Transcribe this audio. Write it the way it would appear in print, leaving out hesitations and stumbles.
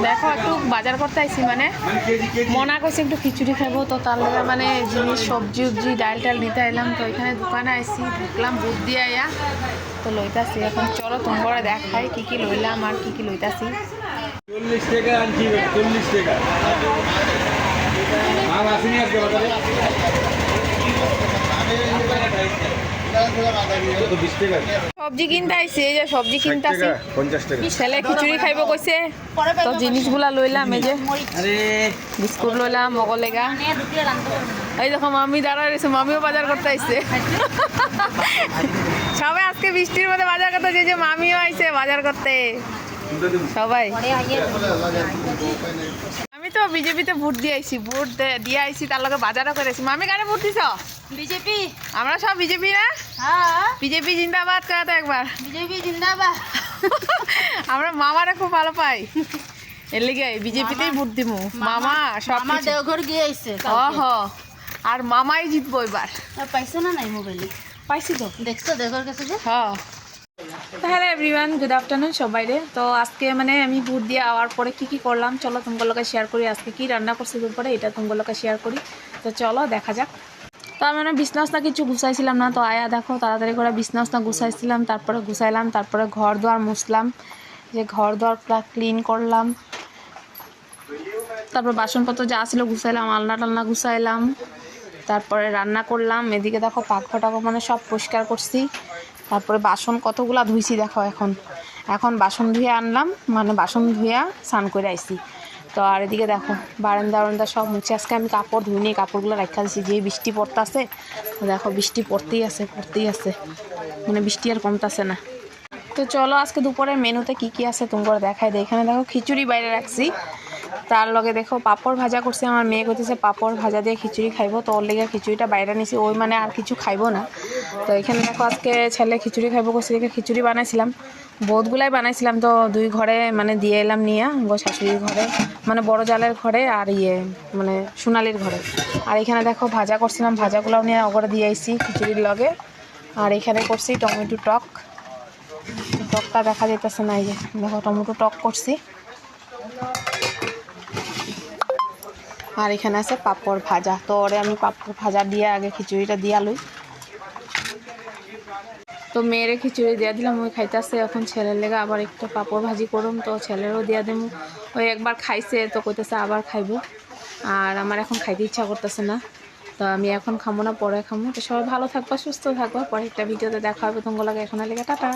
দেখো একটু বাজার করতে আইছি মানে মনা করছে একটু খিচুড়ি খাবো তো তার লগে মানে জিনিস সবজি উবজি ডাল টাল নিতে এলাম তো এখানে দোকানে আইসি ঢুকলাম বুট দিয়ে আয়া তো লইতাছি এখন চলো তোমরা দেখাই কি কি লইলাম আর কি কি লইতাছি 40 টাকা আনছি 40 টাকা মাল আসেনি আজকে বাজারে সবজি কিনতে আইছি এই যে সবজি কিনতে আসি 50 টাকা ছেলে খিচুড়ি খাইব কইছে তো জিনিসগুলা লইলাম এই যে বিস্কুট লইলাম মগলেগা এই দেখো মামি দাঁড়ায় রয়েছে মামিও বাজার করতে আইছে সবাই আজকে বৃষ্টির মধ্যে বাজার করতে যে মামিও আইছে বাজার করতে সবাই আমি তো বিজেপিতে ভোট দিয়ে আইছি ভোট দিয়ে আইছি তার লগে বাজারও করেছি মামি কারে ভোট দিছ বিজেপি আমরা সব বিজেপি না হ্যাঁ বিজেপি জিন্দাবাদ করা তো একবার বিজেপি জিন্দাবাদ আমরা মামারা খুব ভালো পাই এর লিগে বিজেপিতেই ভোট দিমু মামা সব আমার দেওঘর গিয়ে আইছে ওহ আর মামাই জিতবো এবার পাইছো না নাই মোবাইলে পাইছি তো দেখছো দেওঘর কাছে যে হ্যাঁ তাহলে এভরিওয়ান গুড আফটারনুন সবাইরে তো আজকে মানে আমি ভোট দিয়ে আওয়ার পরে কি কি করলাম চলো তোমাগুলোকে শেয়ার করি আজকে কি রান্না করছি দুপুরে এটা তোমাগুলোকে শেয়ার করি তো চলো দেখা যাক তো আমি মানে বিছনাসনা কিছু গুছাইছিলাম না তো আয়া দেখো তাড়াতাড়ি করে বিছনাসনা গুছাইছিলাম তারপরে গুছাইলাম তারপরে ঘর দোয়ার মুছলাম যে ঘর দোয়ার পুরো ক্লিন করলাম তারপর বাসনপত্র যা ছিল গুছাইলাম আলনা টালনা গুছাইলাম তারপরে রান্না করলাম এদিকে দেখো পাকঘরটাকে মানে সব পরিষ্কার করছি তারপরে বাসন কতগুলা ধুইছি দেখো এখন বাসন ধুয়ে আনলাম মানে বাসন ধুইয়া স্নান করে আইছি তো আর এদিকে দেখো বারান্দা সব মুছে আজকে আমি কাপড় ধুইনি কাপড়গুলো রাখা দিছি যে বৃষ্টি পড়তেছে দেখো বৃষ্টি পড়তেই আছে মানে বৃষ্টি আর কমতেছে না তো চলো আজকে দুপুরের মেনুতে কি কি আছে তোমরা দেখাই দেয় এখানে দেখো খিচুড়ি বাইরে রাখছি তার লগে দেখো পাপড় ভাজা করছে আমার মেয়ে কইতেছে পাপড় ভাজা দিয়ে খিচুড়ি খাইবো তো ওর লেগে খিচুড়িটা বাইরে নিছি ওই মানে আর কিছু খাইবো না তো এখানে দেখো আজকে ছেলে খিচুড়ি খাইবো করছে দেখে খিচুড়ি বানাইছিলাম বহুতগুলাই বানাইছিলাম তো দুই ঘরে মানে দিয়ে এলাম নিয়ে গো শাশুড়ির ঘরে মানে বড় জালের ঘরে আর মানে সোনালির ঘরে আর এখানে দেখো ভাজা করছিলাম ভাজাগুলোও নিয়ে ওগরে দিয়ে আইছি খিচুড়ির লগে আর এখানে করছি টমেটো টকটা দেখা যেতেছে না এই যে দেখো টমেটো টক করছি আর এখানে আছে পাপড় ভাজা তো ওরে আমি পাপড় ভাজা দিয়ে আগে খিচুড়িটা দিয়ে আলুই তো মেয়েরে খিচুড়ি দিয়ে দিলাম ওই খাইতেছে এখন ছেলের লেগে আবার একটু পাপড় ভাজি করুম তো ছেলেরও দিয়ে দেবো ওই একবার খাইছে তো কইতেছে আবার খাইবো আর আমার এখন খাইতে ইচ্ছা করতেছে না তো আমি এখন খাবো না পরে খাবো তো সবাই ভালো থাকবা সুস্থ থাকবা পরে একটা ভিডিওতে দেখা হবে তোমার লাগে এখন লেগে টাটা।